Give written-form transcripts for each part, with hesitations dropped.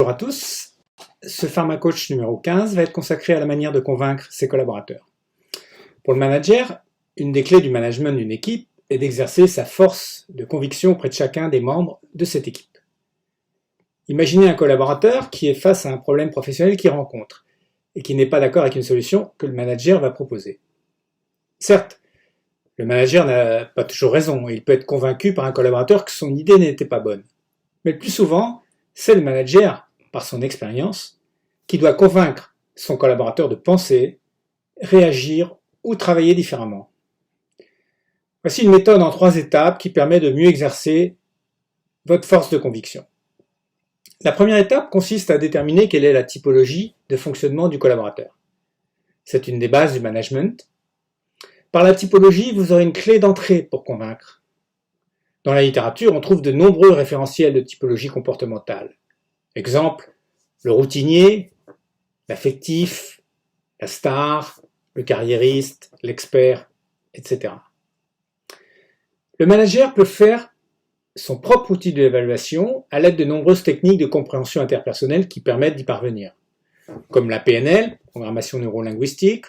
Bonjour à tous, ce PharmaCoach numéro 15 va être consacré à la manière de convaincre ses collaborateurs. Pour le manager, une des clés du management d'une équipe est d'exercer sa force de conviction auprès de chacun des membres de cette équipe. Imaginez un collaborateur qui est face à un problème professionnel qu'il rencontre et qui n'est pas d'accord avec une solution que le manager va proposer. Certes, le manager n'a pas toujours raison et il peut être convaincu par un collaborateur que son idée n'était pas bonne. Mais le plus souvent, c'est le manager, par son expérience, qui doit convaincre son collaborateur de penser, réagir ou travailler différemment. Voici une méthode en 3 étapes qui permet de mieux exercer votre force de conviction. La première étape consiste à déterminer quelle est la typologie de fonctionnement du collaborateur. C'est une des bases du management. Par la typologie, vous aurez une clé d'entrée pour convaincre. Dans la littérature, on trouve de nombreux référentiels de typologie comportementale. Exemple, le routinier, l'affectif, la star, le carriériste, l'expert, etc. Le manager peut faire son propre outil de l'évaluation à l'aide de nombreuses techniques de compréhension interpersonnelle qui permettent d'y parvenir, comme la PNL, programmation neurolinguistique,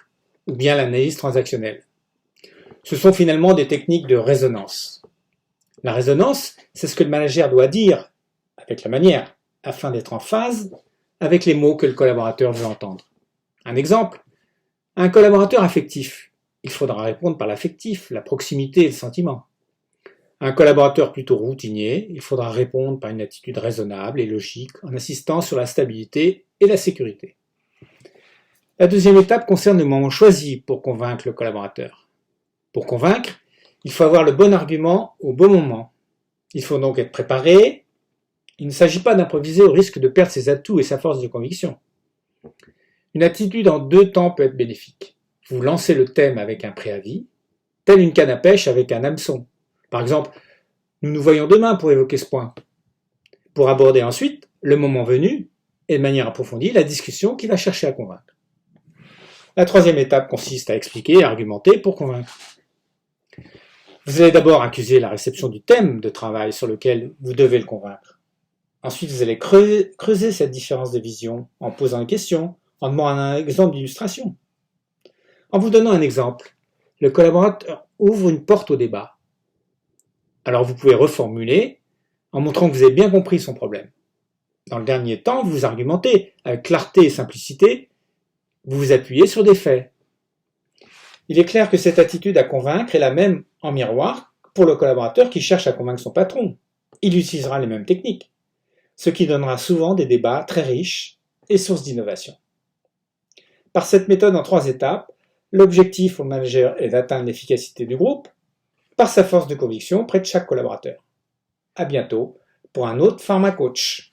ou bien l'analyse transactionnelle. Ce sont finalement des techniques de résonance. La résonance, c'est ce que le manager doit dire avec la manière, afin d'être en phase avec les mots que le collaborateur veut entendre. Un exemple, un collaborateur affectif, il faudra répondre par l'affectif, la proximité et le sentiment. Un collaborateur plutôt routinier, il faudra répondre par une attitude raisonnable et logique en insistant sur la stabilité et la sécurité. La deuxième étape concerne le moment choisi pour convaincre le collaborateur. Pour convaincre, il faut avoir le bon argument au bon moment. Il faut donc être préparé. Il ne s'agit pas d'improviser au risque de perdre ses atouts et sa force de conviction. Une attitude en 2 temps peut être bénéfique. Vous lancez le thème avec un préavis, tel une canne à pêche avec un hameçon. Par exemple, nous nous voyons demain pour évoquer ce point. Pour aborder ensuite, le moment venu, et de manière approfondie, la discussion qui va chercher à convaincre. La troisième étape consiste à expliquer et argumenter pour convaincre. Vous allez d'abord accuser la réception du thème de travail sur lequel vous devez le convaincre. Ensuite, vous allez creuser cette différence de vision en posant une question, en demandant un exemple d'illustration. En vous donnant un exemple, le collaborateur ouvre une porte au débat. Alors vous pouvez reformuler en montrant que vous avez bien compris son problème. Dans le dernier temps, vous argumentez avec clarté et simplicité, vous vous appuyez sur des faits. Il est clair que cette attitude à convaincre est la même en miroir pour le collaborateur qui cherche à convaincre son patron. Il utilisera les mêmes techniques, ce qui donnera souvent des débats très riches et source d'innovation. Par cette méthode en 3 étapes, l'objectif au manager est d'atteindre l'efficacité du groupe par sa force de conviction près de chaque collaborateur. À bientôt pour un autre PharmaCoach.